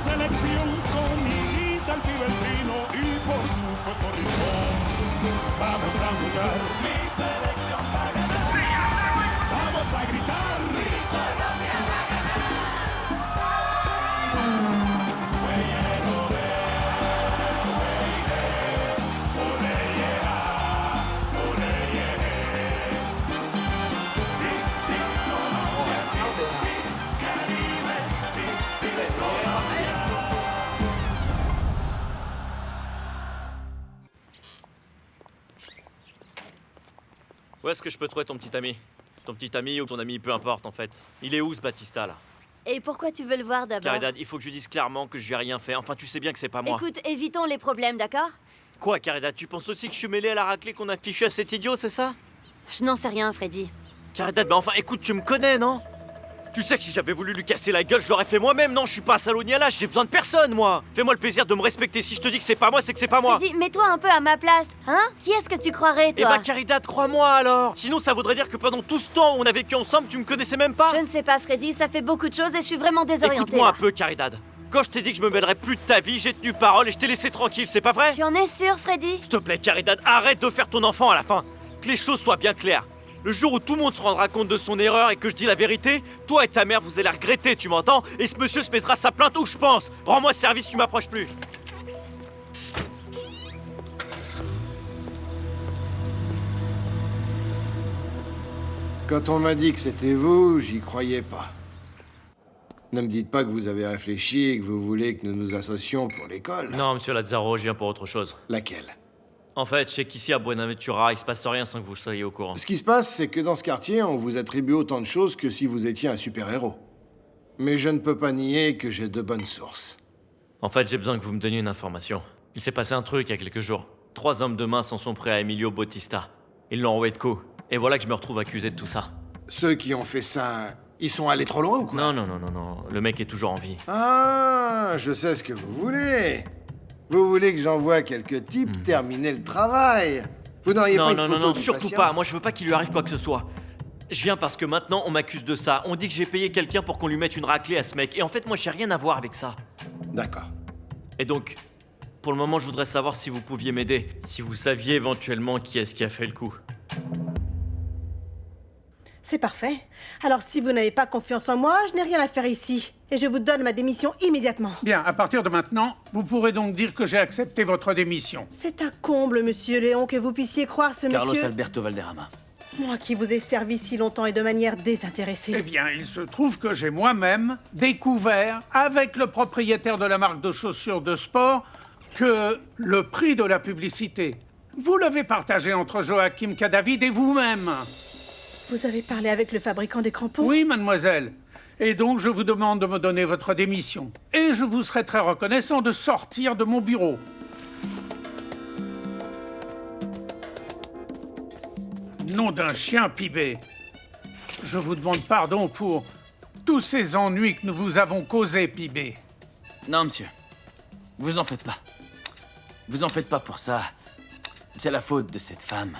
selección con Higuita, el Fibertino y por supuesto Rincón. Vamos a jugar. Mi selección va a ganar. Vamos a gritar. Mi Colombia va a Où est-ce que je peux trouver ton petit ami? Ton petit ami ou ton ami, peu importe en fait. Il est où ce Batista là? Et pourquoi tu veux le voir d'abord? Caridad, il faut que je lui dise clairement que je lui ai rien fait. Enfin, tu sais bien que c'est pas moi. Écoute, évitons les problèmes, d'accord? Quoi, Caridad? Tu penses aussi que je suis mêlé à la raclée qu'on a fichue à cet idiot, c'est ça? Je n'en sais rien, Freddy. Caridad, bah enfin, écoute, tu me connais, non? Tu sais que si j'avais voulu lui casser la gueule, je l'aurais fait moi-même, non? Je suis pas un salaud ni à l'âge, j'ai besoin de personne, moi! Fais-moi le plaisir de me respecter. Si je te dis que c'est pas moi, c'est que c'est pas moi! Freddy, mets-toi un peu à ma place, hein? Qui est-ce que tu croirais, Eh toi? bah, Caridad, crois-moi alors! Sinon, ça voudrait dire que pendant tout ce temps où on a vécu ensemble, tu me connaissais même pas? Je ne sais pas, Freddy, ça fait beaucoup de choses et je suis vraiment désorientée. Écoute-moi un là. peu, Caridad. Quand je t'ai dit que je me mêlerais plus de ta vie, j'ai tenu parole et je t'ai laissé tranquille, c'est pas vrai? Tu en es sûr, Freddy? S'il te plaît, Caridad, arrête de faire ton enfant à la fin. Que les choses soient bien claires. Le jour où tout le monde se rendra compte de son erreur et que je dis la vérité, toi et ta mère, vous allez regretter, tu m'entends? Et ce monsieur se mettra sa plainte où je pense. Rends-moi service, tu m'approches plus. Quand on m'a dit que c'était vous, j'y croyais pas. Ne me dites pas que vous avez réfléchi et que vous voulez que nous nous associons pour l'école. Non, monsieur Lazzaro, je viens pour autre chose. Laquelle? En fait, je sais qu'ici à Buenaventura, il se passe rien sans que vous soyez au courant. Ce qui se passe, c'est que dans ce quartier, on vous attribue autant de choses que si vous étiez un super-héros. Mais je ne peux pas nier que j'ai de bonnes sources. En fait, j'ai besoin que vous me donniez une information. Il s'est passé un truc il y a quelques jours. 3 hommes de main s'en sont pris à Emilio Bautista. Ils l'ont enroué de coups. Et voilà que je me retrouve accusé de tout ça. Ceux qui ont fait ça, ils sont allés trop loin ou quoi? Non. Le mec est toujours en vie. Ah, je sais ce que vous voulez. Vous voulez que j'envoie quelques types terminer le travail. Vous n'auriez pas une photo du surtout patient? pas. Moi, je veux pas qu'il lui arrive quoi que ce soit. Je viens parce que maintenant, on m'accuse de ça. On dit que j'ai payé quelqu'un pour qu'on lui mette une raclée à ce mec. Et en fait, moi, j'ai rien à voir avec ça. D'accord. Et donc, pour le moment, je voudrais savoir si vous pouviez m'aider. Si vous saviez éventuellement qui est-ce qui a fait le coup. C'est parfait. Alors, si vous n'avez pas confiance en moi, je n'ai rien à faire ici. Et je vous donne ma démission immédiatement. Bien, à partir de maintenant, vous pourrez donc dire que j'ai accepté votre démission. C'est un comble, monsieur Léon, que vous puissiez croire ce Carlos monsieur... Alberto Valderrama. Moi qui vous ai servi si longtemps et de manière désintéressée. Eh bien, il se trouve que j'ai moi-même découvert, avec le propriétaire de la marque de chaussures de sport, que le prix de la publicité, vous l'avez partagé entre Joachim Cadavid et vous-même. Vous avez parlé avec le fabricant des crampons? Oui, mademoiselle. Et donc, je vous demande de me donner votre démission. Et je vous serai très reconnaissant de sortir de mon bureau. Nom d'un chien, Pibé. Je vous demande pardon pour tous ces ennuis que nous vous avons causés, Pibé. Non, monsieur. Vous en faites pas. Vous en faites pas pour ça. C'est la faute de cette femme.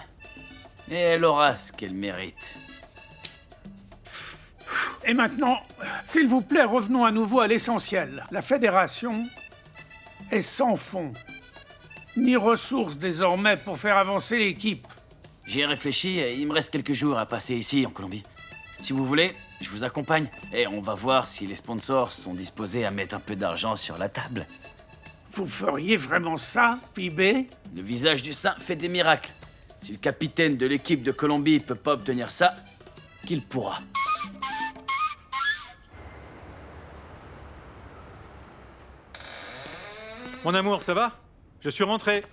Et elle aura ce qu'elle mérite. Et maintenant, s'il vous plaît, revenons à nouveau à l'essentiel. La fédération est sans fonds, ni ressources désormais pour faire avancer l'équipe. J'y ai réfléchi et il me reste quelques jours à passer ici, en Colombie. Si vous voulez, je vous accompagne et on va voir si les sponsors sont disposés à mettre un peu d'argent sur la table. Vous feriez vraiment ça, Pibé? Le visage du saint fait des miracles. Si le capitaine de l'équipe de Colombie peut pas obtenir ça, qu'il pourra. Mon amour, ça va? Je suis rentré.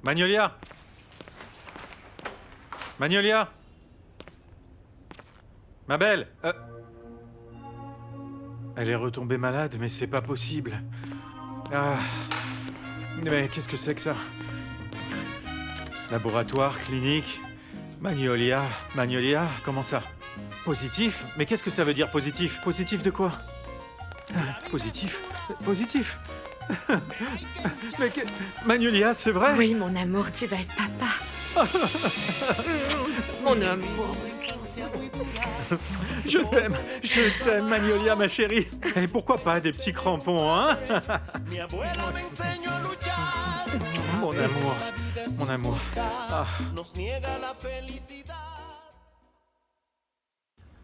Magnolia? Magnolia? Ma belle? Elle est retombée malade, mais c'est pas possible. Ah. Mais qu'est-ce que c'est que ça? Laboratoire, clinique, Magnolia, comment ça? Positif? Mais qu'est-ce que ça veut dire positif? Positif de quoi? Positif? Mais Magnolia, c'est vrai? Oui, mon amour, tu vas être papa. Mon amour. Je t'aime, Magnolia, ma chérie. Et pourquoi pas des petits crampons, hein? Mon amour, mon amour. Ah.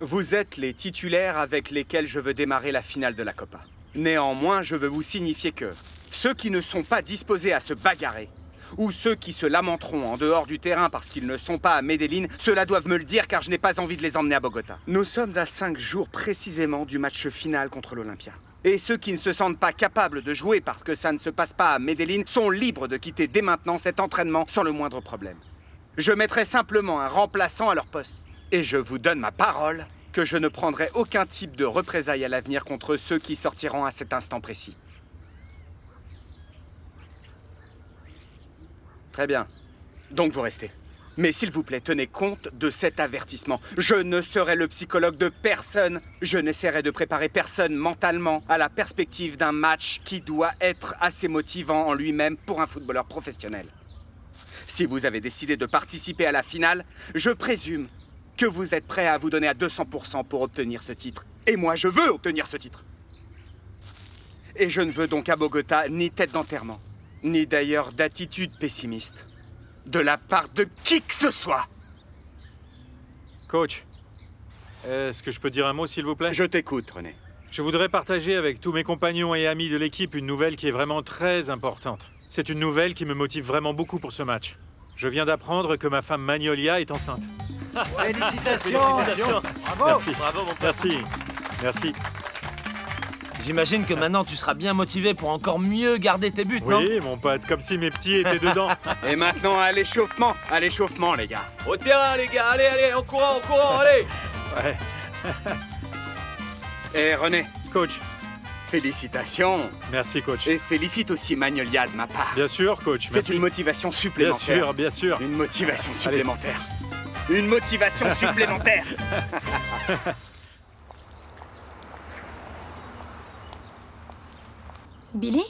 Vous êtes les titulaires avec lesquels je veux démarrer la finale de la Copa. Néanmoins, je veux vous signifier que ceux qui ne sont pas disposés à se bagarrer, ou ceux qui se lamenteront en dehors du terrain parce qu'ils ne sont pas à Medellín, ceux-là doivent me le dire car je n'ai pas envie de les emmener à Bogota. Nous sommes à 5 jours précisément du match final contre l'Olympia. Et ceux qui ne se sentent pas capables de jouer parce que ça ne se passe pas à Medellín sont libres de quitter dès maintenant cet entraînement sans le moindre problème. Je mettrai simplement un remplaçant à leur poste. Et je vous donne ma parole que je ne prendrai aucun type de représailles à l'avenir contre ceux qui sortiront à cet instant précis. Très bien. Donc vous restez. Mais s'il vous plaît, tenez compte de cet avertissement. Je ne serai le psychologue de personne. Je n'essaierai de préparer personne mentalement à la perspective d'un match qui doit être assez motivant en lui-même pour un footballeur professionnel. Si vous avez décidé de participer à la finale, je présume que vous êtes prêt à vous donner à 200% pour obtenir ce titre. Et moi, je veux obtenir ce titre. Et je ne veux donc à Bogota ni tête d'enterrement, ni d'ailleurs d'attitude pessimiste, de la part de qui que ce soit. Coach, est-ce que je peux dire un mot, s'il vous plaît? Je t'écoute, René. Je voudrais partager avec tous mes compagnons et amis de l'équipe une nouvelle qui est vraiment très importante. C'est une nouvelle qui me motive vraiment beaucoup pour ce match. Je viens d'apprendre que ma femme Magnolia est enceinte. Félicitations. Bravo. Merci. Bravo, mon pote. Merci. Merci. J'imagine que maintenant tu seras bien motivé pour encore mieux garder tes buts, non? Oui, mon pote, comme si mes petits étaient dedans. Et maintenant, à l'échauffement, les gars. Au terrain, les gars. Allez, en courant, allez. Ouais. Et René, Coach, félicitations. merci, coach. Et félicite aussi Magnolia de ma part. Bien sûr, coach, C'est merci. une motivation Bien supplémentaire. sûr, bien sûr. Une motivation supplémentaire. Une motivation supplémentaire. Billy?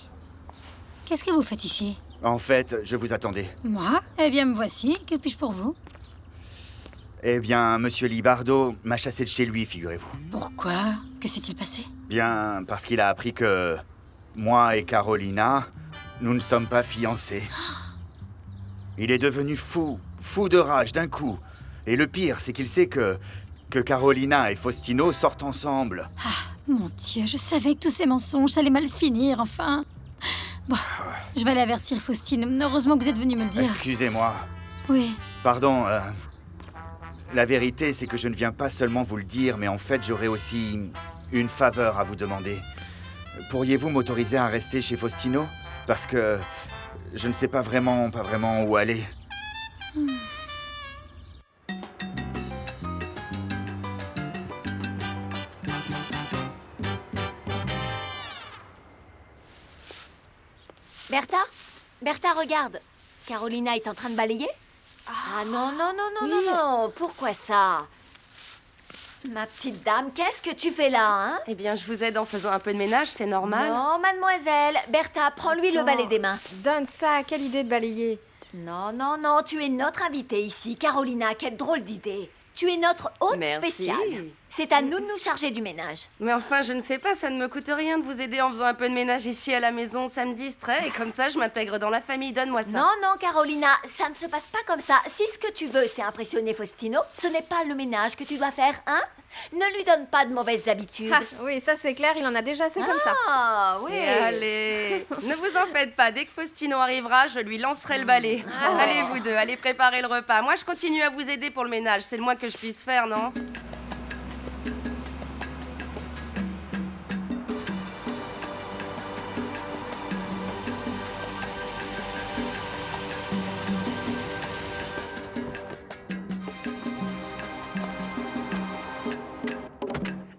Qu'est-ce que vous faites ici? En fait, je vous attendais. Moi? Eh bien, me voici. Que puis-je pour vous? Eh bien, Monsieur Libardo m'a chassé de chez lui, figurez-vous. Pourquoi? Que s'est-il passé? Bien, parce qu'il a appris que moi et Carolina, nous ne sommes pas fiancés. Il est devenu fou de rage d'un coup. Et le pire, c'est qu'il sait que Carolina et Faustino sortent ensemble. Ah, mon Dieu, je savais que tous ces mensonges, ça allait mal finir, enfin. Bon, je vais aller avertir Faustino. Heureusement que vous êtes venu me le dire. Excusez-moi. Oui. Pardon, la vérité, c'est que je ne viens pas seulement vous le dire, mais en fait, j'aurais aussi une faveur à vous demander. Pourriez-vous m'autoriser à rester chez Faustino? Parce que je ne sais pas vraiment où aller. Bertha, regarde. Carolina est en train de balayer? Ah non, pourquoi ça? Ma petite dame, qu'est-ce que tu fais là, hein? Eh bien, je vous aide en faisant un peu de ménage, c'est normal. Non, mademoiselle. Bertha, prends-lui le balai des mains. Donne ça, quelle idée de balayer. Non, tu es notre invitée ici. Carolina, quelle drôle d'idée. Tu es notre hôte spéciale. C'est à nous de nous charger du ménage. Mais enfin, je ne sais pas, ça ne me coûte rien de vous aider en faisant un peu de ménage ici à la maison. Ça me distrait et comme ça, je m'intègre dans la famille. Donne-moi ça. Non, Carolina, ça ne se passe pas comme ça. Si ce que tu veux, c'est impressionner Faustino, ce n'est pas le ménage que tu dois faire, hein? Ne lui donne pas de mauvaises habitudes. Ah, oui, ça c'est clair, il en a déjà assez comme ça. Ah, oui. Et allez, ne vous en faites pas. Dès que Faustino arrivera, je lui lancerai le balai. Allez, vous deux, allez préparer le repas. Moi, je continue à vous aider pour le ménage. C'est le moins que je puisse faire, non?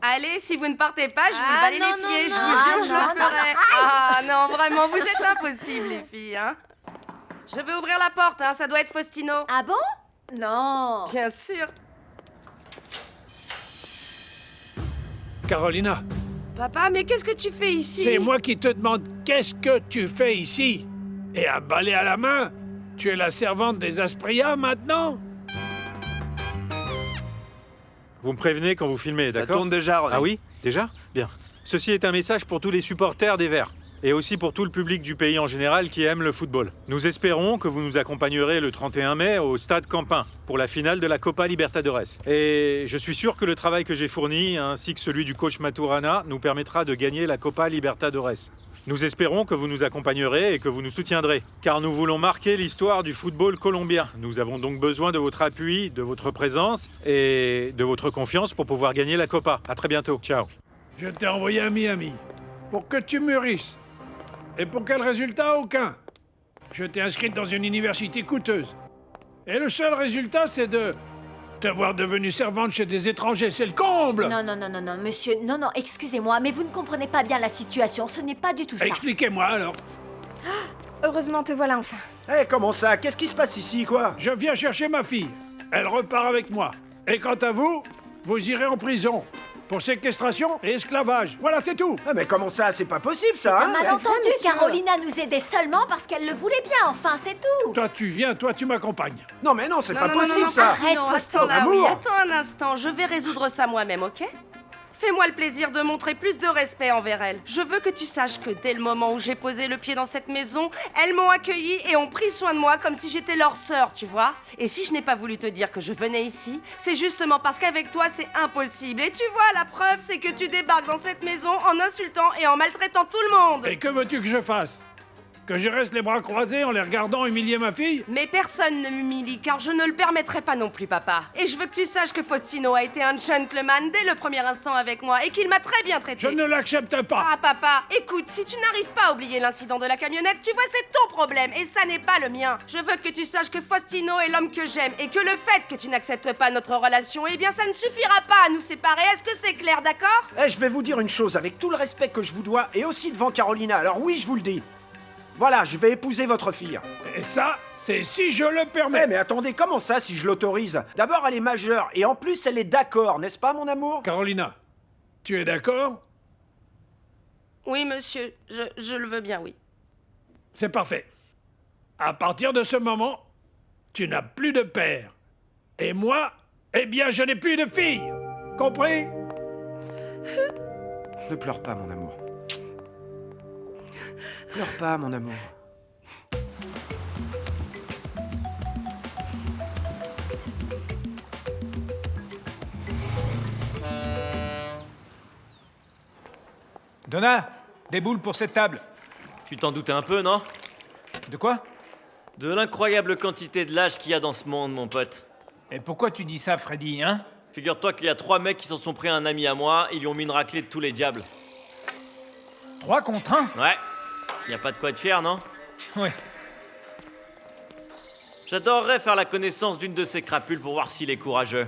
Allez, si vous ne partez pas, je vous balaye les pieds, je vous jure, je le ferai. Ah non, vraiment, vous êtes impossibles, les filles, hein. Je vais ouvrir la porte, hein, ça doit être Faustino. Ah bon? Non. Bien sûr. Carolina, Papa, mais qu'est-ce que tu fais ici? c'est moi qui te demande qu'est-ce que tu fais ici? Et un balai à la main? Tu es la servante des Asprilla maintenant? Vous me prévenez quand vous filmez, d'accord? Ça tourne déjà, René. Ah oui? Déjà? Bien. Ceci est un message pour tous les supporters des Verts. Et aussi pour tout le public du pays en général qui aime le football. Nous espérons que vous nous accompagnerez le 31 mai au Stade Campin pour la finale de la Copa Libertadores. Et je suis sûr que le travail que j'ai fourni, ainsi que celui du coach Maturana, nous permettra de gagner la Copa Libertadores. Nous espérons que vous nous accompagnerez et que vous nous soutiendrez, car nous voulons marquer l'histoire du football colombien. Nous avons donc besoin de votre appui, de votre présence et de votre confiance pour pouvoir gagner la Copa. À très bientôt. Ciao. Je t'ai envoyé à Miami pour que tu mûrisses. Et pour quel résultat? Aucun. Je t'ai inscrite dans une université coûteuse. Et le seul résultat, c'est de te voir devenue servante chez des étrangers. C'est le comble! Non, monsieur. Non, excusez-moi, mais vous ne comprenez pas bien la situation. Ce n'est pas du tout ça. Expliquez-moi alors. Heureusement, te voilà enfin. Eh, comment ça? Qu'est-ce qui se passe ici, quoi? Je viens chercher ma fille. Elle repart avec moi. Et quant à vous, vous irez en prison. Pour séquestration et esclavage. Voilà, c'est tout. Ah, mais comment ça? C'est pas possible, ça, Un malentendu, Carolina nous aidait seulement parce qu'elle le voulait bien, enfin, c'est tout. Toi, tu m'accompagnes. Non, mais non, c'est pas Non, possible, ça. Arrête, Faustino, attends là, oui, Amour. attends un instant, je vais résoudre ça moi-même, ok? Fais-moi le plaisir de montrer plus de respect envers elle. Je veux que tu saches que dès le moment où j'ai posé le pied dans cette maison, elles m'ont accueilli et ont pris soin de moi comme si j'étais leur sœur, tu vois? Et si je n'ai pas voulu te dire que je venais ici, c'est justement parce qu'avec toi, c'est impossible. Et tu vois, la preuve, c'est que tu débarques dans cette maison en insultant et en maltraitant tout le monde. Et que veux-tu que je fasse? Que je reste les bras croisés en les regardant humilier ma fille? Mais personne ne m'humilie, car je ne le permettrai pas non plus, papa. Et je veux que tu saches que Faustino a été un gentleman dès le premier instant avec moi et qu'il m'a très bien traité. Je ne l'accepte pas. Ah, papa, écoute, si tu n'arrives pas à oublier l'incident de la camionnette, tu vois, c'est ton problème et ça n'est pas le mien. Je veux que tu saches que Faustino est l'homme que j'aime et que le fait que tu n'acceptes pas notre relation, eh bien, ça ne suffira pas à nous séparer. Est-ce que c'est clair, d'accord? Eh, je vais vous dire une chose, avec tout le respect que je vous dois, et aussi devant Carolina, alors oui, je vous le dis. Voilà, je vais épouser votre fille. Et ça, c'est si je le permets. Eh, mais attendez, comment ça, si je l'autorise? D'abord, elle est majeure, et en plus, elle est d'accord, n'est-ce pas, mon amour? Carolina, tu es d'accord? Oui, monsieur, je le veux bien, oui. C'est parfait. À partir de ce moment, tu n'as plus de père. Et moi, eh bien, je n'ai plus de fille. Compris? Ne pleure pas, mon amour. Pleure pas, mon amour. Donna, des boules pour cette table. Tu t'en doutais un peu, non? De quoi? De l'incroyable quantité de lâches qu'il y a dans ce monde, mon pote. Et pourquoi tu dis ça, Freddy, hein? Figure-toi qu'il y a 3 mecs qui s'en sont pris à un ami à moi, ils lui ont mis une raclée de tous les diables. 3 contre 1? Ouais. Y a pas de quoi être fier, non? Ouais. J'adorerais faire la connaissance d'une de ces crapules pour voir s'il est courageux.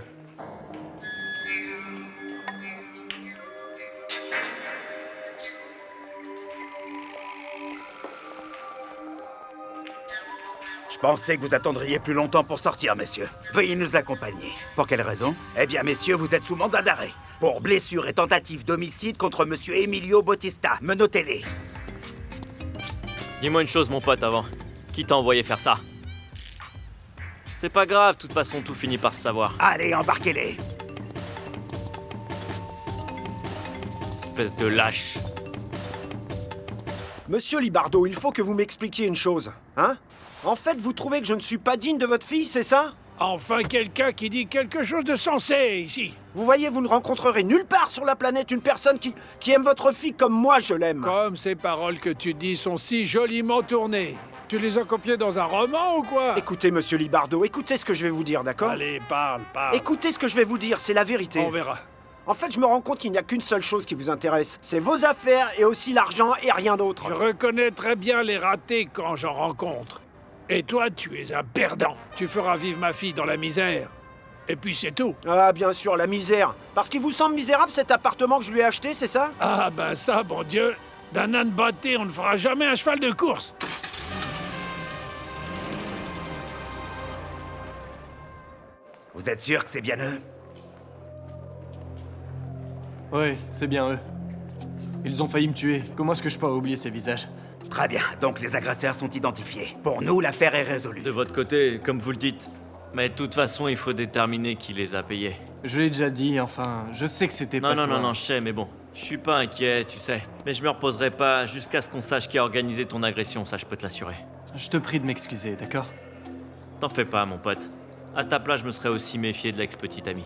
Je pensais que vous attendriez plus longtemps pour sortir, messieurs. Veuillez nous accompagner. Pour quelle raison? Eh bien, messieurs, vous êtes sous mandat d'arrêt. Pour blessure et tentative d'homicide contre monsieur Emilio Bautista. Menotez-les. Dis-moi une chose, mon pote, avant. Qui t'a envoyé faire ça? C'est pas grave, de toute façon, tout finit par se savoir. Allez, embarquez-les. Espèce de lâche. Monsieur Libardo, il faut que vous m'expliquiez une chose, hein? En fait, vous trouvez que je ne suis pas digne de votre fille, c'est ça? Enfin, quelqu'un qui dit quelque chose de sensé, ici. Vous voyez, vous ne rencontrerez nulle part sur la planète une personne qui aime votre fille comme moi je l'aime. Comme ces paroles que tu dis sont si joliment tournées. Tu les as copiées dans un roman ou quoi? Écoutez, monsieur Libardo, écoutez ce que je vais vous dire, d'accord? Allez, parle. Écoutez ce que je vais vous dire, c'est la vérité. On verra. En fait, je me rends compte qu'il n'y a qu'une seule chose qui vous intéresse. C'est vos affaires et aussi l'argent et rien d'autre. Je reconnais très bien les ratés quand j'en rencontre. Et toi, tu es un perdant. Tu feras vivre ma fille dans la misère. Et puis c'est tout. Ah, bien sûr, la misère. Parce qu'il vous semble misérable cet appartement que je lui ai acheté, c'est ça? Ah, ben ça, bon Dieu. D'un âne batté, on ne fera jamais un cheval de course. Vous êtes sûr que c'est bien eux? Ouais, c'est bien eux. Ils ont failli me tuer. Comment est-ce que je peux oublier ces visages? Très bien, donc les agresseurs sont identifiés. Pour nous, l'affaire est résolue. De votre côté, comme vous le dites, Mais de toute façon, il faut déterminer qui les a payés. Je l'ai déjà dit, enfin, je sais que c'était pas Non, toi. non, je sais, mais bon. Je suis pas inquiet, tu sais. Mais je me reposerai pas jusqu'à ce qu'on sache qui a organisé ton agression, ça je peux te l'assurer. Je te prie de m'excuser, d'accord? T'en fais pas, mon pote. À ta place, je me serais aussi méfié de l'ex-petite amie.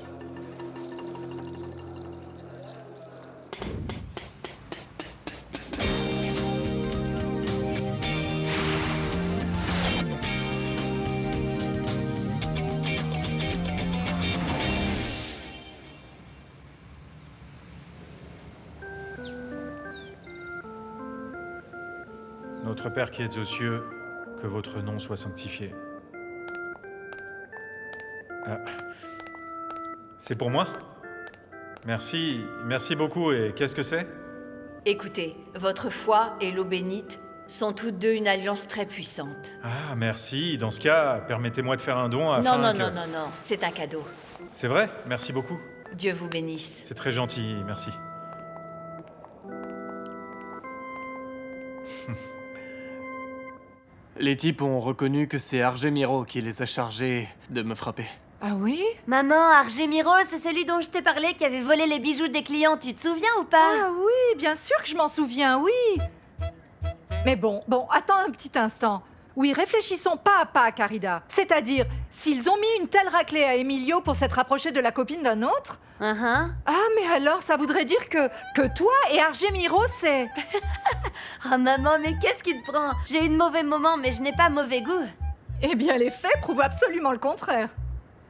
Notre Père qui êtes aux cieux, que votre nom soit sanctifié. Ah. C'est pour moi? Merci beaucoup. Et qu'est-ce que c'est? Écoutez, votre foi et l'eau bénite sont toutes deux une alliance très puissante. Ah, merci. Dans ce cas, permettez-moi de faire un don afin Non, c'est un cadeau. C'est vrai? Merci beaucoup. Dieu vous bénisse. C'est très gentil, merci. Les types ont reconnu que c'est Argemiro qui les a chargés de me frapper. Ah oui? Maman, Argemiro, c'est celui dont je t'ai parlé qui avait volé les bijoux des clients, tu te souviens ou pas? Ah oui, bien sûr que je m'en souviens, oui. Mais bon, attends un petit instant. Oui, réfléchissons pas à pas, Carida. C'est-à-dire, s'ils ont mis une telle raclée à Emilio pour s'être rapproché de la copine d'un autre... Ah, mais alors, ça voudrait dire que toi et Argemiro, c'est... Oh maman, mais qu'est-ce qui te prend? J'ai eu de mauvais moments, mais je n'ai pas mauvais goût. Eh bien, les faits prouvent absolument le contraire.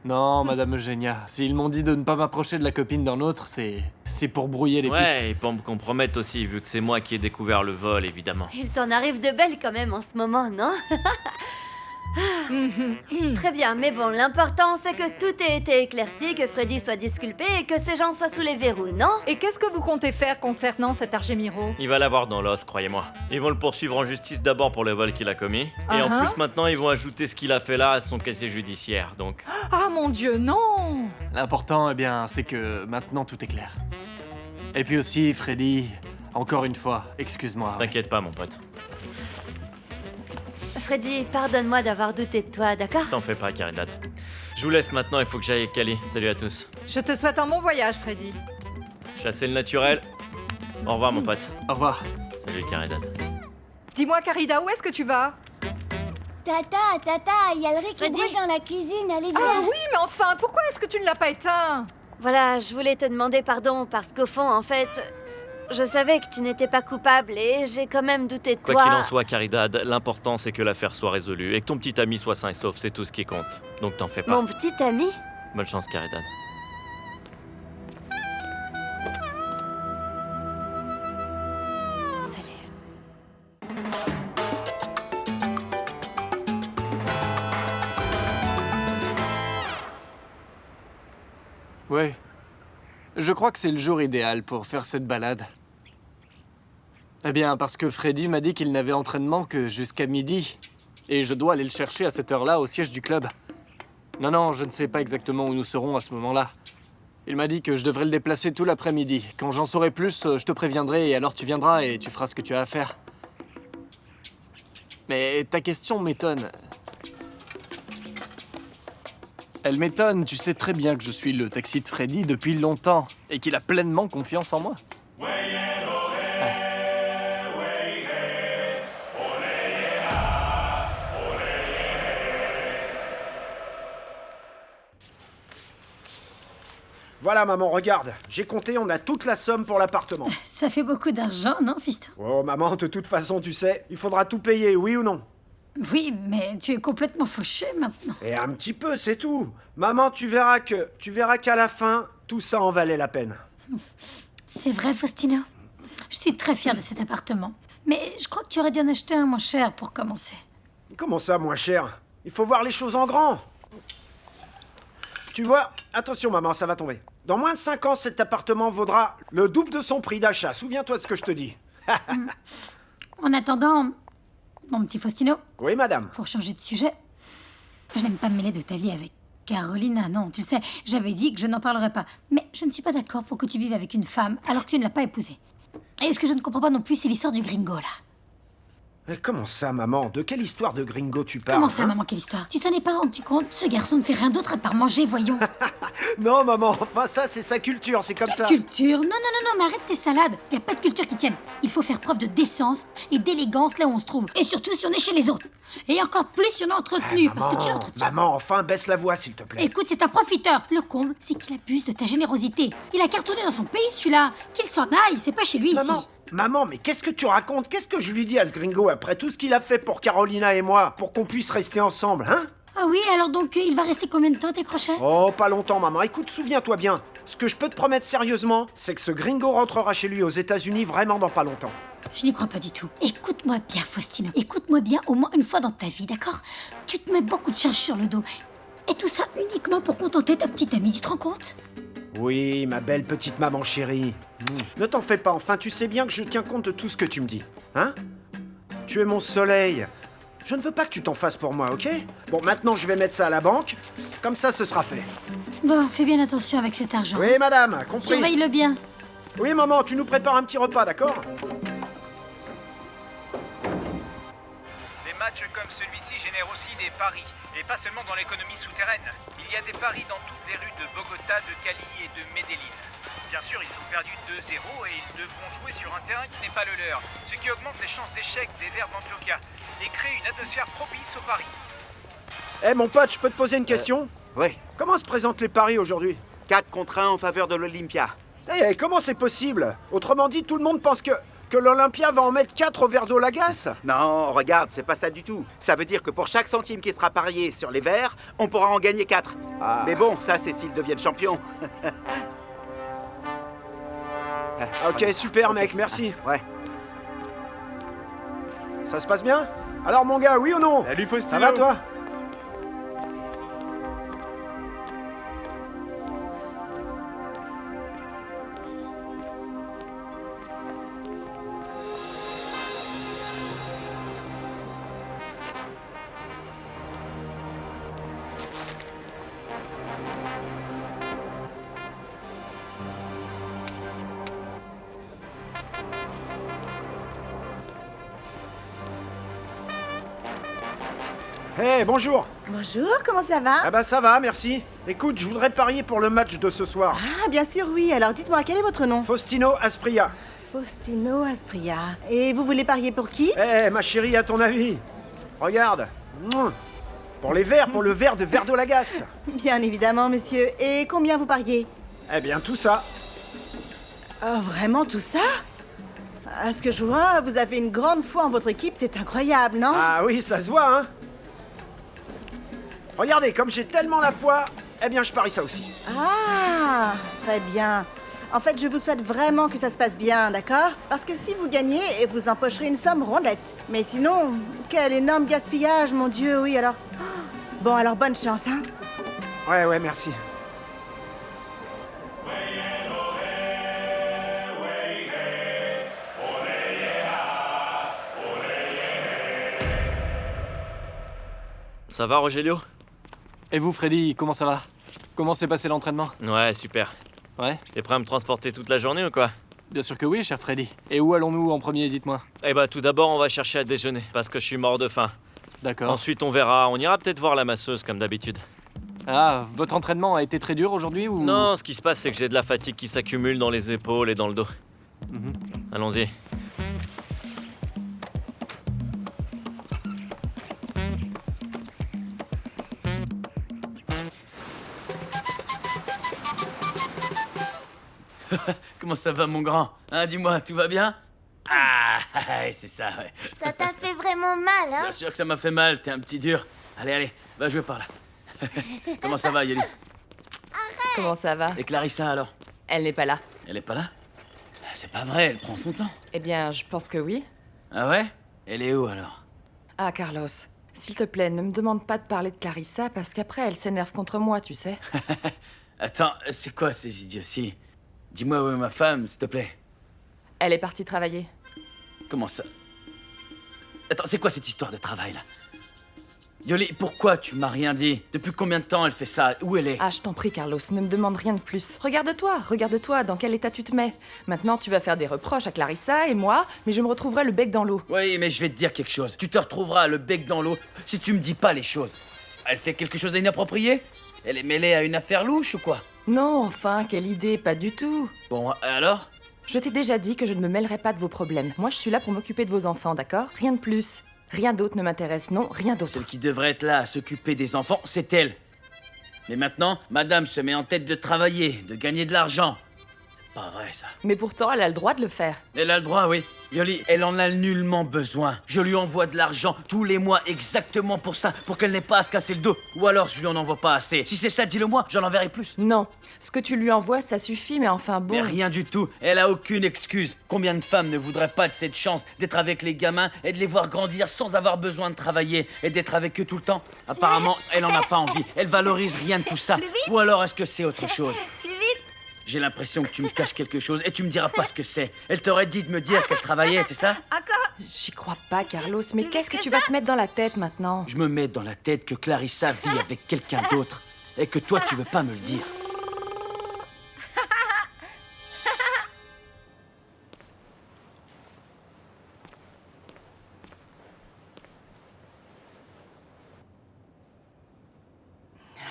Non, Madame Eugénia, s'ils m'ont dit de ne pas m'approcher de la copine d'un autre, c'est pour brouiller les pistes. Ouais, et pour me compromettre aussi, vu que c'est moi qui ai découvert le vol, évidemment. Il t'en arrive de belles quand même en ce moment, non? Très bien, mais bon, l'important c'est que tout ait été éclairci, que Freddy soit disculpé et que ces gens soient sous les verrous, non? Et qu'est-ce que vous comptez faire concernant cet Argemiro? Il va l'avoir dans l'os, croyez-moi. Ils vont le poursuivre en justice d'abord pour le vol qu'il a commis. Et en plus, maintenant, ils vont ajouter ce qu'il a fait là à son casier judiciaire, donc... Ah mon Dieu, non! L'important, eh bien, c'est que maintenant tout est clair. Et puis aussi, Freddy, encore une fois, excuse-moi. T'inquiète pas, mon pote. Freddy, pardonne-moi d'avoir douté de toi, d'accord? T'en fais pas, Caridad. Je vous laisse maintenant, il faut que j'aille avec Cali. Salut à tous. Je te souhaite un bon voyage, Freddy. Chasser le naturel. Au revoir, mon pote. Au revoir. Salut, Caridad. Dis-moi, Carida, où est-ce que tu vas? Tata, il y a le riz qui brûle dans la cuisine, allez viens. Ah oui, mais enfin, pourquoi est-ce que tu ne l'as pas éteint? Voilà, je voulais te demander pardon parce qu'au fond, en fait, je savais que tu n'étais pas coupable et j'ai quand même douté de toi. Quoi qu'il en soit, Caridad, l'important c'est que l'affaire soit résolue et que ton petit ami soit sain et sauf, c'est tout ce qui compte. Donc t'en fais pas. Mon petit ami? Bonne chance, Caridad. Ouais. Je crois que c'est le jour idéal pour faire cette balade. Eh bien, parce que Freddy m'a dit qu'il n'avait entraînement que jusqu'à midi. Et je dois aller le chercher à cette heure-là au siège du club. Non, je ne sais pas exactement où nous serons à ce moment-là. Il m'a dit que je devrais le déplacer tout l'après-midi. Quand j'en saurai plus, je te préviendrai et alors tu viendras et tu feras ce que tu as à faire. Mais ta question m'étonne. Elle m'étonne, tu sais très bien que je suis le taxi de Freddy depuis longtemps et qu'il a pleinement confiance en moi. Voilà, maman, regarde. J'ai compté, on a toute la somme pour l'appartement. Ça fait beaucoup d'argent, non, fiston? Oh, maman, de toute façon, tu sais, il faudra tout payer, oui ou non? Oui, mais tu es complètement fauché maintenant. Et un petit peu, c'est tout. Maman, tu verras qu'à la fin, tout ça en valait la peine. C'est vrai, Faustino. Je suis très fière de cet appartement. Mais je crois que tu aurais dû en acheter un moins cher pour commencer. Comment ça, moins cher? Il faut voir les choses en grand. Tu vois, attention maman, ça va tomber. Dans moins de 5 ans, cet appartement vaudra le double de son prix d'achat. Souviens-toi de ce que je te dis. En attendant, mon petit Faustino. Oui, madame. Pour changer de sujet, je n'aime pas me mêler de ta vie avec Carolina, non, tu le sais, j'avais dit que je n'en parlerais pas. Mais je ne suis pas d'accord pour que tu vives avec une femme alors que tu ne l'as pas épousée. Et ce que je ne comprends pas non plus, c'est l'histoire du gringo, là. Mais comment ça, maman? De quelle histoire de gringo tu parles? Comment ça, hein? maman, quelle histoire? Tu t'en es pas rendu compte? Ce garçon ne fait rien d'autre à part manger, voyons. Non, maman, enfin ça, c'est sa culture, c'est comme ça. Culture? Non, mais arrête tes salades. Y a pas de culture qui tienne. Il faut faire preuve de décence et d'élégance là où on se trouve. Et surtout si on est chez les autres. Et encore plus si on est entretenu, parce que tu l'entretiens. Maman, enfin, baisse la voix, s'il te plaît. Écoute, c'est un profiteur. Le comble, c'est qu'il abuse de ta générosité. Il a cartonné dans son pays, celui-là. Qu'il s'en aille, c'est pas chez lui ici. Maman, mais qu'est-ce que tu racontes? Qu'est-ce que je lui dis à ce gringo après tout ce qu'il a fait pour Carolina et moi, pour qu'on puisse rester ensemble, hein? Ah oui, alors donc il va rester combien de temps, tes crochets? Oh, pas longtemps, maman. Écoute, souviens-toi bien. Ce que je peux te promettre sérieusement, c'est que ce gringo rentrera chez lui aux États-Unis vraiment dans pas longtemps. Je n'y crois pas du tout. Écoute-moi bien, Faustino. Écoute-moi bien au moins une fois dans ta vie, d'accord? Tu te mets beaucoup de charges sur le dos. Et tout ça uniquement pour contenter ta petite amie, tu te rends compte? Oui, ma belle petite maman chérie. Ne t'en fais pas, enfin, tu sais bien que je tiens compte de tout ce que tu me dis. Hein? Tu es mon soleil. Je ne veux pas que tu t'en fasses pour moi, ok? Bon, maintenant, je vais mettre ça à la banque. Comme ça, ce sera fait. Bon, fais bien attention avec cet argent. Oui, madame, compris. Surveille-le bien. Oui, maman, tu nous prépares un petit repas, d'accord? Des matchs comme celui-ci génèrent aussi des paris, et pas seulement dans l'économie souterraine. Il y a des paris dans toutes les rues de Bogota, de Cali et de Medellín. Bien sûr, ils ont perdu 2-0 et ils devront jouer sur un terrain qui n'est pas le leur, ce qui augmente les chances d'échec des Verts d'Antioquia et crée une atmosphère propice aux paris. Eh, mon pote, je peux te poser une question? Oui. Comment se présentent les paris aujourd'hui? 4 contre 1 en faveur de l'Olympia. Eh, comment c'est possible? Autrement dit, tout le monde pense que l'Olympia va en mettre 4 au verre d'eau Lagasse? Non, regarde, c'est pas ça du tout. Ça veut dire que pour chaque centime qui sera parié sur les Verts, on pourra en gagner 4. Ah. Mais bon, ça c'est s'ils deviennent champions. Ok, super mec, merci. Ouais. Ça se passe bien? Alors mon gars, oui ou non? Salut Faustino. Ça va toi? Hey, bonjour. Bonjour, comment ça va? Ah bah ça va, merci. Écoute, je voudrais parier pour le match de ce soir. Ah, bien sûr, oui. Alors dites-moi, quel est votre nom? Faustino Aspria. Faustino Aspria. Et vous voulez parier pour qui? Eh, ma chérie, à ton avis? Regarde. Pour les verres, pour le verre de Verre d'eau Lagasse. Bien évidemment, monsieur. Et combien vous pariez? Eh bien, tout ça. Oh, vraiment tout ça? À ce que je vois, vous avez une grande foi en votre équipe, c'est incroyable, non? Ah oui, ça se voit, hein? Regardez, comme j'ai tellement la foi, eh bien, je parie ça aussi. Ah, très bien. En fait, je vous souhaite vraiment que ça se passe bien, d'accord? Parce que si vous gagnez, vous empocherez une somme rondelette. Mais sinon, quel énorme gaspillage, mon Dieu, oui, alors... Bon, alors bonne chance, hein? Ouais, merci. Ça va, Rogelio? Et vous, Freddy, comment ça va? Comment s'est passé l'entraînement? Ouais, super. Ouais? T'es prêt à me transporter toute la journée ou quoi? Bien sûr que oui, cher Freddy. Et où allons-nous en premier, dites-moi? Eh bah, tout d'abord, on va chercher à déjeuner, parce que je suis mort de faim. D'accord. Ensuite, on verra. On ira peut-être voir la masseuse, comme d'habitude. Ah, votre entraînement a été très dur aujourd'hui ou... Non, ce qui se passe, c'est que j'ai de la fatigue qui s'accumule dans les épaules et dans le dos. Allons-y. Comment ça va, mon grand? Hein, dis-moi, tout va bien? Ah, c'est ça, ouais. Ça t'a fait vraiment mal, hein? Bien sûr que ça m'a fait mal, t'es un petit dur. Allez, va jouer par là. Comment ça va, Yoli? Comment ça va? Et Clarissa, alors? Elle n'est pas là. Elle est pas là? C'est pas vrai, elle prend son temps. Eh bien, je pense que oui. Ah ouais? Elle est où, alors? Ah, Carlos, s'il te plaît, ne me demande pas de parler de Clarissa parce qu'après, elle s'énerve contre moi, tu sais. Attends, c'est quoi ces idioties? Dis-moi où est ma femme, s'il te plaît. Elle est partie travailler. Comment ça? Attends, c'est quoi cette histoire de travail, là? Yoli, pourquoi tu m'as rien dit? Depuis combien de temps elle fait ça? Où elle est? Ah, je t'en prie, Carlos, ne me demande rien de plus. Regarde-toi, dans quel état tu te mets. Maintenant, tu vas faire des reproches à Clarissa et moi, mais je me retrouverai le bec dans l'eau. Oui, mais je vais te dire quelque chose. Tu te retrouveras le bec dans l'eau si tu me dis pas les choses. Elle fait quelque chose d'inapproprié? Elle est mêlée à une affaire louche ou quoi? Non, enfin, quelle idée, pas du tout. Bon, alors? Je t'ai déjà dit que je ne me mêlerai pas de vos problèmes. Moi, je suis là pour m'occuper de vos enfants, d'accord? Rien de plus. Rien d'autre ne m'intéresse, non, rien d'autre. Celle qui devrait être là à s'occuper des enfants, c'est elle. Mais maintenant, madame se met en tête de travailler, de gagner de l'argent. C'est pas vrai, ça. Mais pourtant, elle a le droit de le faire. Elle a le droit, oui. Yoli, elle en a nullement besoin. Je lui envoie de l'argent tous les mois exactement pour ça, pour qu'elle n'ait pas à se casser le dos. Ou alors, je lui en envoie pas assez. Si c'est ça, dis-le-moi, j'en enverrai plus. Non, ce que tu lui envoies, ça suffit, mais enfin bon... Mais rien du tout. Elle a aucune excuse. Combien de femmes ne voudraient pas de cette chance d'être avec les gamins et de les voir grandir sans avoir besoin de travailler et d'être avec eux tout le temps? Apparemment, elle en a pas envie. Elle valorise rien de tout ça. Ou alors, est-ce que c'est autre chose? J'ai l'impression que tu me caches quelque chose et tu me diras pas ce que c'est. Elle t'aurait dit de me dire qu'elle travaillait, c'est ça? Encore? J'y crois pas, Carlos, mais qu'est-ce que tu vas te mettre dans la tête maintenant? Je me mets dans la tête que Clarissa vit avec quelqu'un d'autre et que toi, tu veux pas me le dire.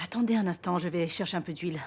Attendez un instant, je vais chercher un peu d'huile.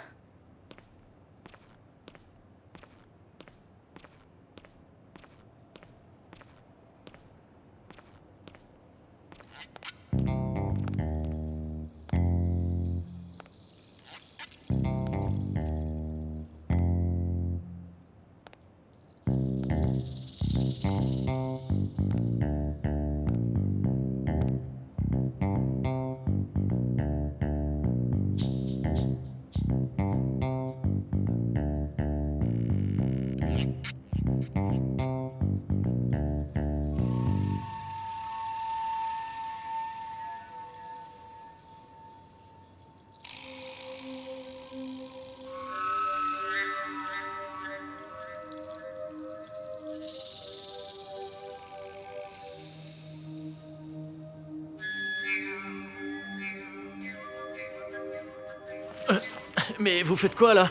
Mais vous faites quoi, là?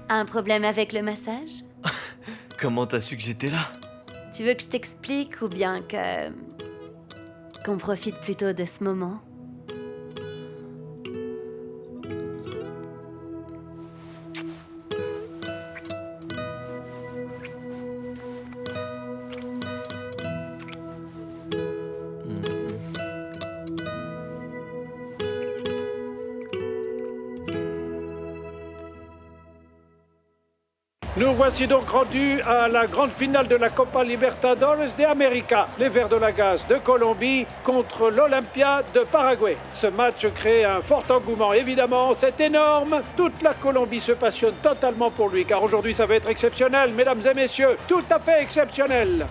Un problème avec le massage? Comment t'as su que j'étais là? Tu veux que je t'explique ou bien qu'on profite plutôt de ce moment? Nous voici donc rendus à la grande finale de la Copa Libertadores de América. Les Verts de la Gaz de Colombie contre l'Olympia de Paraguay. Ce match crée un fort engouement, évidemment, c'est énorme. Toute la Colombie se passionne totalement pour lui, car aujourd'hui ça va être exceptionnel, mesdames et messieurs, tout à fait exceptionnel.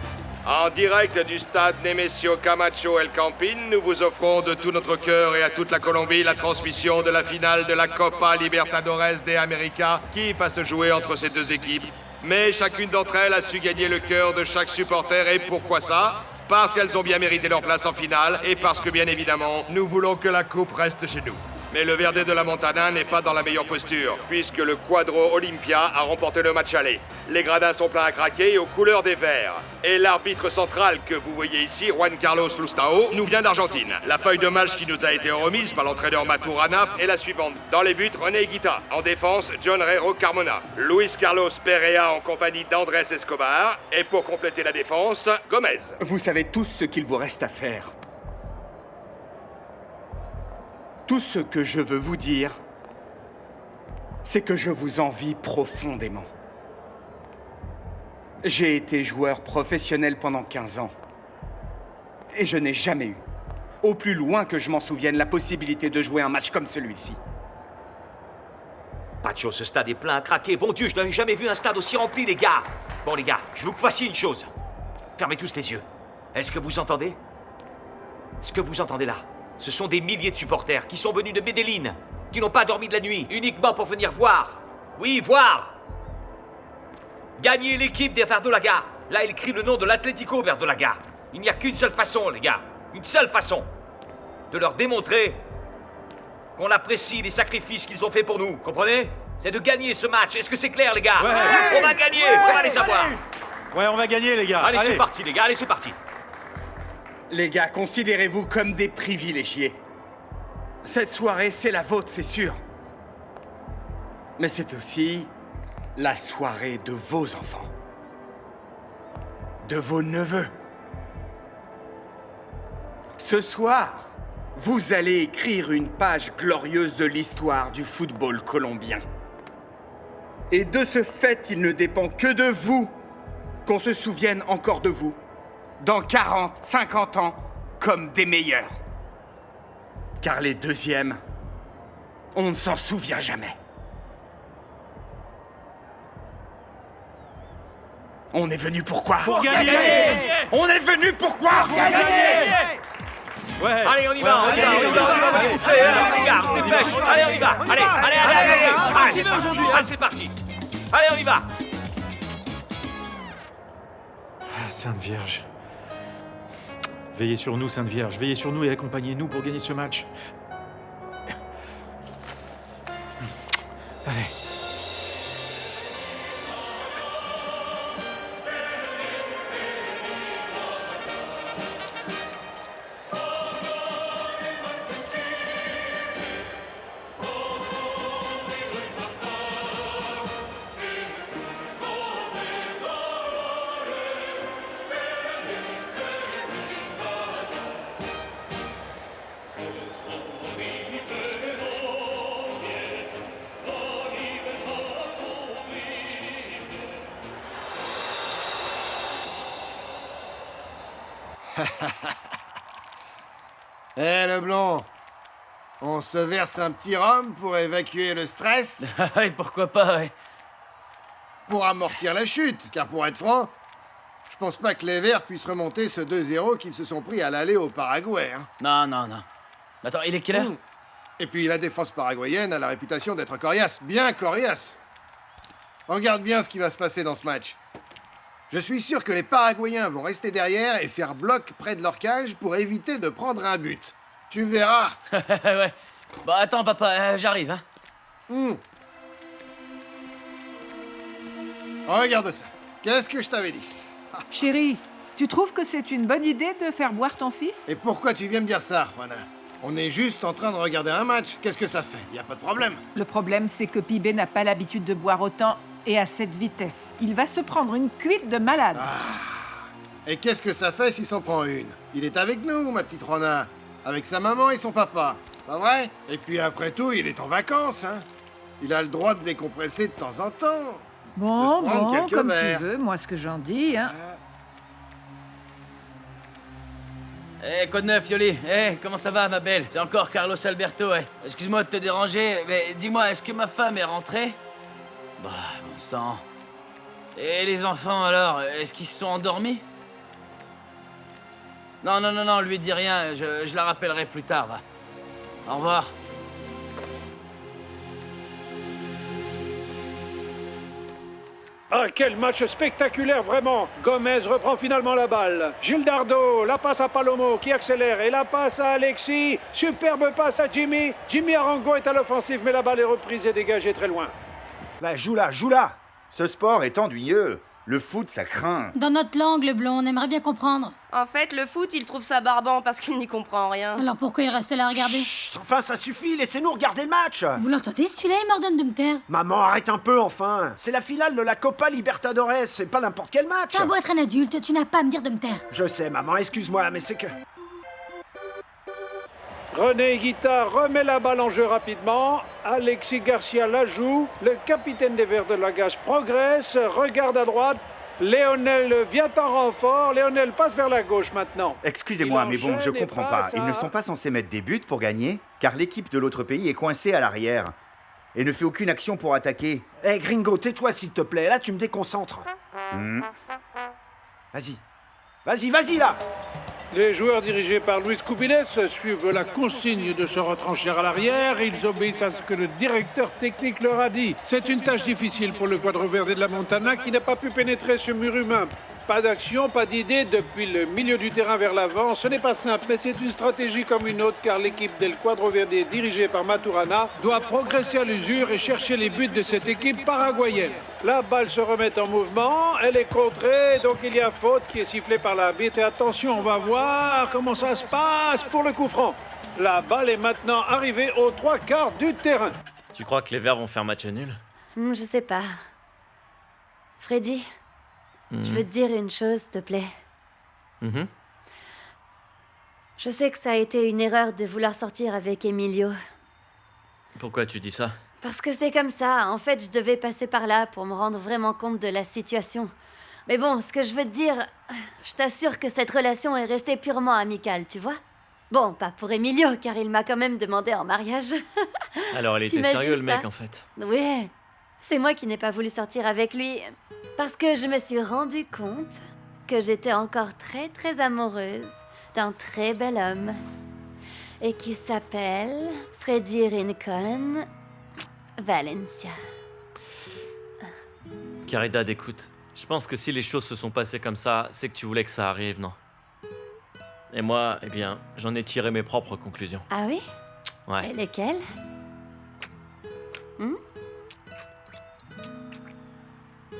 En direct du stade Nemesio Camacho El Campín, nous vous offrons de tout notre cœur et à toute la Colombie la transmission de la finale de la Copa Libertadores de América qui va se jouer entre ces deux équipes. Mais chacune d'entre elles a su gagner le cœur de chaque supporter et pourquoi ça? Parce qu'elles ont bien mérité leur place en finale et parce que bien évidemment, nous voulons que la coupe reste chez nous. Mais le Verde de la Montana n'est pas dans la meilleure posture, puisque le Quadro Olympia a remporté le match aller. Les gradins sont pleins à craquer et aux couleurs des Verts. Et l'arbitre central que vous voyez ici, Juan Carlos Lustao, nous vient d'Argentine. La feuille de match qui nous a été remise par l'entraîneur Maturana est la suivante. Dans les buts, René Higuita. En défense, John Rero Carmona. Luis Carlos Perea en compagnie d'Andrés Escobar. Et pour compléter la défense, Gomez. Vous savez tous ce qu'il vous reste à faire. Tout ce que je veux vous dire, c'est que je vous envie profondément. J'ai été joueur professionnel pendant 15 ans. Et je n'ai jamais eu, au plus loin que je m'en souvienne, la possibilité de jouer un match comme celui-ci. Pacho, ce stade est plein à craquer. Bon Dieu, je n'avais jamais vu un stade aussi rempli, les gars. Bon, les gars, je veux que vous fassiez une chose. Fermez tous les yeux. Est-ce que vous entendez? Ce que vous entendez là, ce sont des milliers de supporters qui sont venus de Medellín, qui n'ont pas dormi de la nuit, uniquement pour venir voir. Oui, voir. Gagner l'équipe des Verdolaga. Là, il écrit le nom de l'Atlético Verdolaga. Il n'y a qu'une seule façon, les gars. Une seule façon. De leur démontrer qu'on apprécie les sacrifices qu'ils ont faits pour nous, comprenez? C'est de gagner ce match. Est-ce que c'est clair, les gars? On va gagner, on va les savoir. Ouais, on va gagner, les gars. Allez, c'est parti, les gars, allez, c'est parti. Les gars, considérez-vous comme des privilégiés. Cette soirée, c'est la vôtre, c'est sûr. Mais c'est aussi la soirée de vos enfants. De vos neveux. Ce soir, vous allez écrire une page glorieuse de l'histoire du football colombien. Et de ce fait, il ne dépend que de vous qu'on se souvienne encore de vous, dans 40, 50 ans, comme des meilleurs. Car les deuxièmes, on ne s'en souvient jamais. On est venu pourquoi? Pour gagner. On est venu pourquoi? Pour gagner. Ouais. Allez, on y va, on y va, on va bouffer, les gars, on se dépêche. Allez, on y va. Allez, c'est parti. Allez, on y va. Ah, Sainte Vierge. Veillez sur nous, Sainte Vierge. Veillez sur nous et accompagnez-nous pour gagner ce match. Allez. Eh, Leblanc, on se verse un petit rhum pour évacuer le stress? Ouais, pourquoi pas, ouais. Pour amortir la chute, car pour être franc, je pense pas que les Verts puissent remonter ce 2-0 qu'ils se sont pris à l'aller au Paraguay. Hein. Non. Attends, il est quelle heure? Et puis la défense paraguayenne a la réputation d'être coriace, bien coriace. Regarde bien ce qui va se passer dans ce match. Je suis sûr que les Paraguayens vont rester derrière et faire bloc près de leur cage pour éviter de prendre un but. Tu verras. Ouais. Bon, attends, papa, j'arrive, hein. Regarde ça. Qu'est-ce que je t'avais dit? Chérie, tu trouves que c'est une bonne idée de faire boire ton fils? Et pourquoi tu viens me dire ça, Juana? On est juste en train de regarder un match. Qu'est-ce que ça fait? Y a pas de problème. Le problème, c'est que Pibé n'a pas l'habitude de boire autant et à cette vitesse. Il va se prendre une cuite de malade. Et qu'est-ce que ça fait s'il s'en prend une? Il est avec nous, ma petite Rona. Avec sa maman et son papa. Pas vrai? Et puis après tout, il est en vacances, hein. Il a le droit de décompresser de temps en temps. Bon, comme verres. tu veux, moi ce que j'en dis, hein. Quoi de neuf, Yoli? Comment ça va, ma belle? C'est encore Carlos Alberto, ouais. Excuse-moi de te déranger, mais dis-moi, est-ce que ma femme est rentrée? Bah, bon sang. Et les enfants, alors, est-ce qu'ils se sont endormis? Non, lui dis rien, je la rappellerai plus tard, va. Au revoir. Ah, quel match spectaculaire, vraiment! Gomez reprend finalement la balle. Gildardo, la passe à Palomo qui accélère et la passe à Alexis. Superbe passe à Jimmy. Jimmy Arango est à l'offensive, mais la balle est reprise et dégagée très loin. Bah, joue là! Ce sport est ennuyeux. Le foot, ça craint. Dans notre langue, Leblanc, on aimerait bien comprendre. En fait, le foot, il trouve ça barbant parce qu'il n'y comprend rien. Alors pourquoi il reste là à regarder? Chut, enfin, ça suffit, laissez-nous regarder le match. Vous l'entendez, celui-là, il m'ordonne de me taire. Maman, arrête un peu, enfin. C'est la finale de la Copa Libertadores, c'est pas n'importe quel match. T'as beau être un adulte, tu n'as pas à me dire de me taire. Je sais, maman, excuse-moi, mais c'est que... René Higuita remet la balle en jeu rapidement. Alexis Garcia la joue. Le capitaine des Verts de Lagache progresse, regarde à droite. Léonel vient en renfort. Léonel passe vers la gauche maintenant. Excusez-moi, mais bon, je comprends pas. Ils ne sont pas censés mettre des buts pour gagner, car l'équipe de l'autre pays est coincée à l'arrière et ne fait aucune action pour attaquer. Gringo, tais-toi s'il te plaît, là tu me déconcentres. Vas-y, là. Les joueurs dirigés par Luis Cubilles suivent la consigne de se retrancher à l'arrière. Ils obéissent à ce que le directeur technique leur a dit. C'est une tâche difficile pour le quadre verde de la Montana qui n'a pas pu pénétrer ce mur humain. Pas d'action, pas d'idée depuis le milieu du terrain vers l'avant. Ce n'est pas simple, mais c'est une stratégie comme une autre, car l'équipe del Cuadro Verde, dirigée par Maturana, doit progresser à l'usure et chercher les buts de cette équipe paraguayenne. La balle se remet en mouvement, elle est contrée, donc il y a faute qui est sifflée par l'arbitre. Et attention, on va voir comment ça se passe pour le coup franc. La balle est maintenant arrivée aux 3/4 du terrain. Tu crois que les Verts vont faire match nul? Je sais pas. Freddy, je veux te dire une chose, s'il te plaît. Je sais que ça a été une erreur de vouloir sortir avec Emilio. Pourquoi tu dis ça? Parce que c'est comme ça. En fait, je devais passer par là pour me rendre vraiment compte de la situation. Mais bon, ce que je veux te dire, je t'assure que cette relation est restée purement amicale, tu vois? Bon, pas pour Emilio, car il m'a quand même demandé en mariage. Alors il était T'imagines sérieux le mec ça? en fait. Oui, c'est moi qui n'ai pas voulu sortir avec lui. Parce que je me suis rendu compte que j'étais encore très très amoureuse d'un très bel homme. Et qui s'appelle Freddy Rincon Valencia. Caridad, écoute, je pense que si les choses se sont passées comme ça, c'est que tu voulais que ça arrive, non? Et moi, eh bien, j'en ai tiré mes propres conclusions. Ah oui? Ouais. Et lesquelles?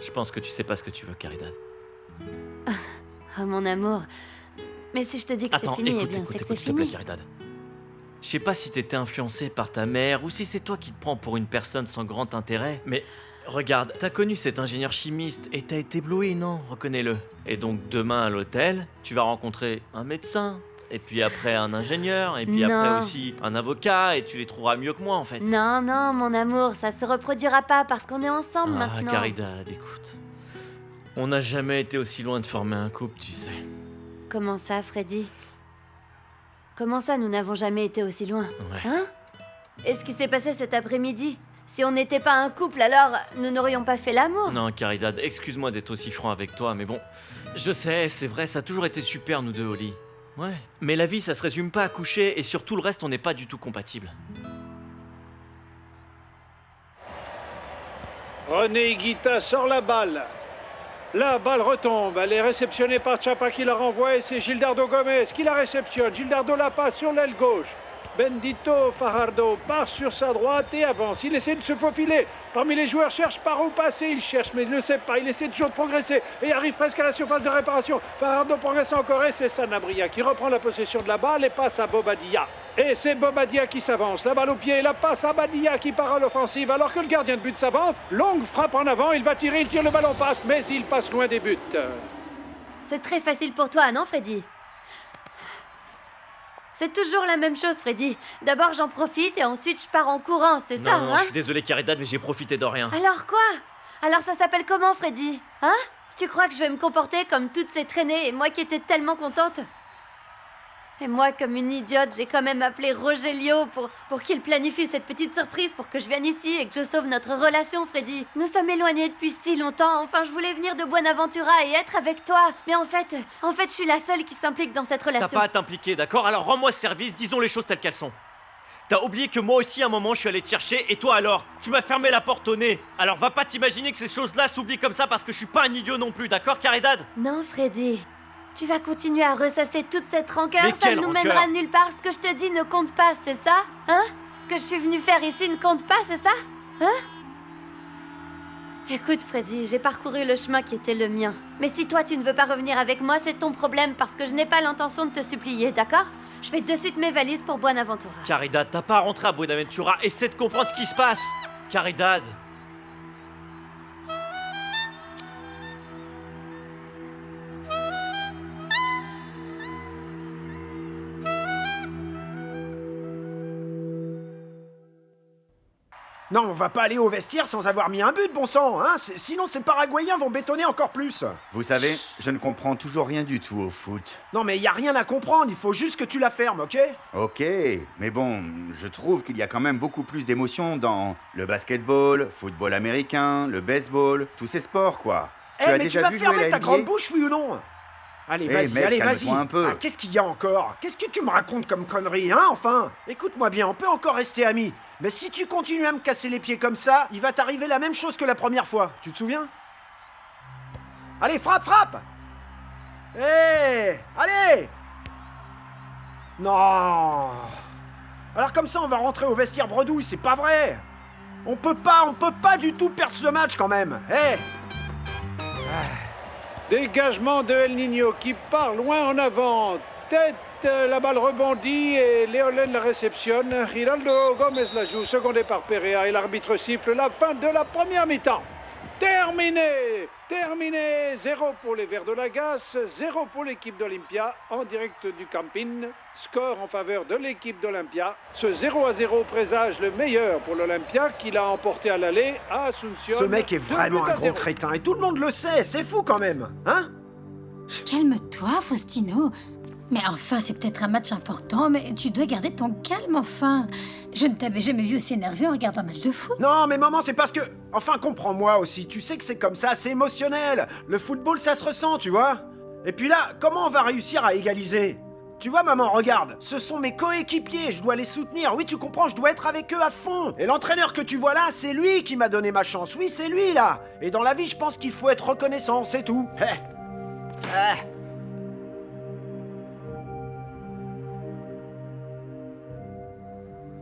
Je pense que tu sais pas ce que tu veux, Caridad. Oh mon amour. Mais si je te dis que c'est fini, écoute, eh bien c'est que c'est s'il te plaît, fini. Caridad. Je sais pas si t'étais influencé par ta mère ou si c'est toi qui te prends pour une personne sans grand intérêt, mais regarde, t'as connu cet ingénieur chimiste et t'as été ébloui, non? Reconnais-le. Et donc demain à l'hôtel, tu vas rencontrer un médecin, et puis après un ingénieur, et puis Non. après aussi un avocat, et tu les trouveras mieux que moi en fait. Non, non, mon amour, ça se reproduira pas parce qu'on est ensemble Ah, maintenant. Caridad, écoute. On n'a jamais été aussi loin de former un couple, tu sais. Comment ça, Freddy? Comment ça, nous n'avons jamais été aussi loin? Ouais. Hein? Et ce qui s'est passé cet après-midi? Si on n'était pas un couple, alors nous n'aurions pas fait l'amour. Non, Caridad, excuse-moi d'être aussi franc avec toi, mais bon, je sais, c'est vrai, ça a toujours été super, nous deux, au lit. Ouais. Mais la vie, ça se résume pas à coucher, et sur tout le reste, on n'est pas du tout compatibles. René Higuita sort la balle. La balle retombe, elle est réceptionnée par Chapa qui la renvoie et c'est Gildardo Gomez qui la réceptionne. Gildardo la passe sur l'aile gauche. Bendito Fajardo part sur sa droite et avance. Il essaie de se faufiler. Parmi les joueurs, cherche par où passer. Il cherche, mais il ne sait pas. Il essaie toujours de progresser et arrive presque à la surface de réparation. Fajardo progresse encore et c'est Sanabria qui reprend la possession de la balle et passe à Bobadilla. Et c'est Bobadilla qui s'avance. La balle au pied et la passe à Badilla qui part à l'offensive alors que le gardien de but s'avance. Longue frappe en avant. Il va tirer, il tire, le ballon passe, mais il passe loin des buts. C'est très facile pour toi, non, Freddy? C'est toujours la même chose, Freddy. D'abord, j'en profite et ensuite, je pars en courant, c'est ça, Non, hein? je suis désolé, Caridad, mais j'ai profité de rien. Alors quoi? Alors ça s'appelle comment, Freddy? Hein? Tu crois que je vais me comporter comme toutes ces traînées et moi qui étais tellement contente? Et moi, comme une idiote, j'ai quand même appelé Rogelio pour qu'il planifie cette petite surprise pour que je vienne ici et que je sauve notre relation, Freddy. Nous sommes éloignés depuis si longtemps. Enfin, je voulais venir de Buenaventura et être avec toi. Mais en fait, je suis la seule qui s'implique dans cette T'as relation. pas à t'impliquer, d'accord? Alors rends-moi service, disons les choses telles qu'elles sont. T'as oublié que moi aussi, à un moment, je suis allé te chercher, et toi alors? Tu m'as fermé la porte au nez. Alors va pas t'imaginer que ces choses-là s'oublient comme ça parce que je suis pas un idiot non plus, d'accord, Caridad? Non, Freddy. Tu vas continuer à ressasser toute cette rancœur, Mais ça ne quelle nous rancœur? mènera nulle part. Ce que je te dis ne compte pas, c'est ça? Hein? Ce que je suis venue faire ici ne compte pas, c'est ça? Hein? Écoute, Freddy, j'ai parcouru le chemin qui était le mien. Mais si toi tu ne veux pas revenir avec moi, c'est ton problème parce que je n'ai pas l'intention de te supplier, d'accord? Je fais de suite mes valises pour Buenaventura. Caridad, t'as pas à rentrer à Buenaventura, essaie de comprendre ce qui se passe. Caridad. Non, on va pas aller au vestiaire sans avoir mis un but, bon sang, hein? Sinon ces Paraguayens vont bétonner encore plus. Vous savez, je ne comprends toujours rien du tout au foot. Non mais y a rien à comprendre, il faut juste que tu la fermes, ok? Ok, mais bon, je trouve qu'il y a quand même beaucoup plus d'émotions dans le basketball, football américain, le baseball, tous ces sports, quoi. Eh, mais tu vas fermer ta grande bouche, oui ou non? Allez, Eh, vas-y, mec, allez, vas-y. calme-toi un peu. Ah, qu'est-ce qu'il y a encore? Qu'est-ce que tu me racontes comme connerie, hein, enfin? Écoute-moi bien, on peut encore rester amis. Mais si tu continues à me casser les pieds comme ça, il va t'arriver la même chose que la première fois. Tu te souviens? Allez, frappe, frappe! Hé, allez! Non! Alors comme ça, on va rentrer au vestiaire bredouille, c'est pas vrai! On peut pas du tout perdre ce match quand même! Hé! Dégagement de El Niño qui part loin en avant. Tête, la balle rebondit et Léolène la réceptionne. Rinaldo Gomez la joue, secondé par Perea et l'arbitre siffle la fin de la première mi-temps. Terminé! Terminé! 0 pour les Verts de Lagasse, 0 pour l'équipe d'Olympia en direct du camping. Score en faveur de l'équipe d'Olympia. Ce 0-0 présage le meilleur pour l'Olympia qui l'a emporté à l'aller à Asunción. Ce mec est vraiment un gros crétin et tout le monde le sait, c'est fou quand même, hein? Calme-toi, Faustino. Mais enfin, c'est peut-être un match important, mais tu dois garder ton calme, enfin. Je ne t'avais jamais vu aussi énervé en regardant un match de foot. Non, mais maman, c'est parce que... Enfin, comprends-moi aussi, tu sais que c'est comme ça, c'est émotionnel. Le football, ça se ressent, tu vois. Et puis là, comment on va réussir à égaliser? Tu vois, maman, regarde, ce sont mes coéquipiers, je dois les soutenir. Oui, tu comprends, je dois être avec eux à fond. Et l'entraîneur que tu vois là, c'est lui qui m'a donné ma chance. Oui, c'est lui, là. Et dans la vie, je pense qu'il faut être reconnaissant, c'est tout.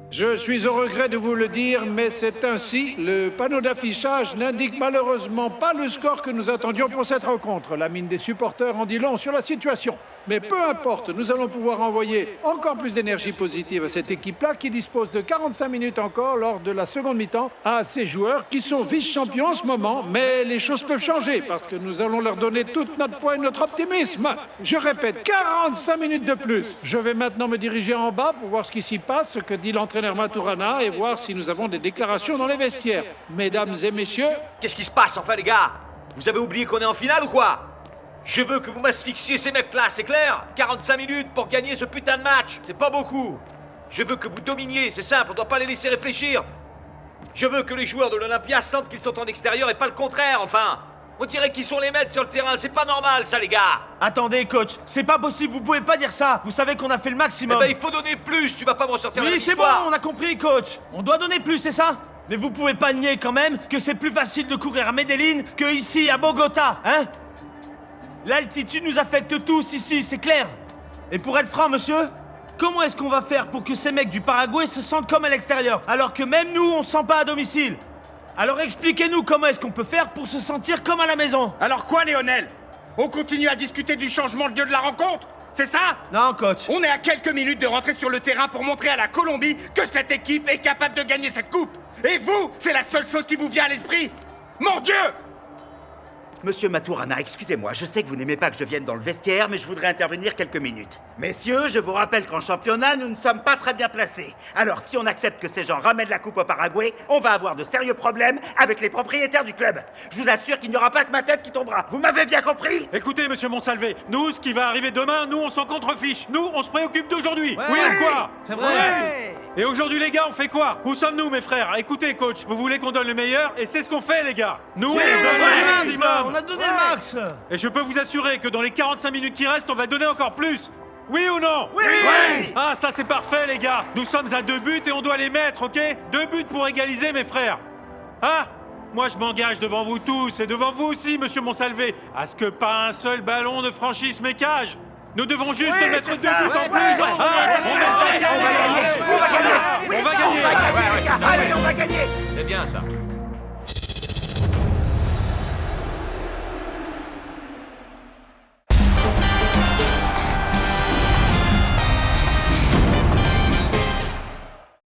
Je suis au regret de vous le dire, mais c'est ainsi. Le panneau d'affichage n'indique malheureusement pas le score que nous attendions pour cette rencontre. La mine des supporters en dit long sur la situation. Mais peu importe, nous allons pouvoir envoyer encore plus d'énergie positive à cette équipe-là qui dispose de 45 minutes encore lors de la seconde mi-temps à ces joueurs qui sont vice-champions en ce moment. Mais les choses peuvent changer parce que nous allons leur donner toute notre foi et notre optimisme. Je répète, 45 minutes de plus. Je vais maintenant me diriger en bas pour voir ce qui s'y passe, ce que dit l'entraîneur Maturana et voir si nous avons des déclarations dans les vestiaires. Mesdames et messieurs... Qu'est-ce qui se passe enfin les gars? Vous avez oublié qu'on est en finale ou quoi? Je veux que vous m'asphyxiez ces mecs-là, c'est clair? 45 minutes pour gagner ce putain de match, c'est pas beaucoup. Je veux que vous dominiez, c'est simple, on doit pas les laisser réfléchir. Je veux que les joueurs de l'Olympia sentent qu'ils sont en extérieur et pas le contraire, enfin. On dirait qu'ils sont les maîtres sur le terrain, c'est pas normal ça les gars. Attendez coach, c'est pas possible, vous pouvez pas dire ça. Vous savez qu'on a fait le maximum. Eh ben il faut donner plus, tu vas pas m'en sortir Oui, la c'est bon, on a compris coach. On doit donner plus, c'est ça? Mais vous pouvez pas nier quand même que c'est plus facile de courir à Medellín que ici à Bogota, hein? L'altitude nous affecte tous ici, c'est clair. Et pour être franc, monsieur, comment est-ce qu'on va faire pour que ces mecs du Paraguay se sentent comme à l'extérieur, alors que même nous, on se sent pas à domicile? Alors expliquez-nous comment est-ce qu'on peut faire pour se sentir comme à la maison. Alors quoi, Lionel? On continue à discuter du changement de lieu de la rencontre? C'est ça? Non, coach. On est à quelques minutes de rentrer sur le terrain pour montrer à la Colombie que cette équipe est capable de gagner cette coupe. Et vous, c'est la seule chose qui vous vient à l'esprit? Mon Dieu! Monsieur Maturana, excusez-moi, je sais que vous n'aimez pas que je vienne dans le vestiaire, mais je voudrais intervenir quelques minutes. Messieurs, je vous rappelle qu'en championnat, nous ne sommes pas très bien placés. Alors, si on accepte que ces gens ramènent la coupe au Paraguay, on va avoir de sérieux problèmes avec les propriétaires du club. Je vous assure qu'il n'y aura pas que ma tête qui tombera. Vous m'avez bien compris? Écoutez, monsieur Monsalvé, nous, ce qui va arriver demain, nous, on s'en contrefiche. Nous, on se préoccupe d'aujourd'hui. Ouais. Oui ou quoi? C'est vrai. Ouais. Et aujourd'hui, les gars, on fait quoi? Où sommes-nous, mes frères? Écoutez, coach, vous voulez qu'on donne le meilleur, et c'est ce qu'on fait, les gars. Nous, on donne le maximum. On a donné le max. Et je peux vous assurer que dans les 45 minutes qui restent, on va donner encore plus. Oui ou non? Oui, oui. Ah, ça c'est parfait, les gars. Nous sommes à 2 buts et on doit les mettre, ok? 2 buts pour égaliser, mes frères. Ah, moi je m'engage devant vous tous et devant vous aussi, monsieur Monsalvé, à ce que pas un seul ballon ne franchisse mes cages. Nous devons juste mettre 2 buts en plus. On va gagner. C'est bien ça.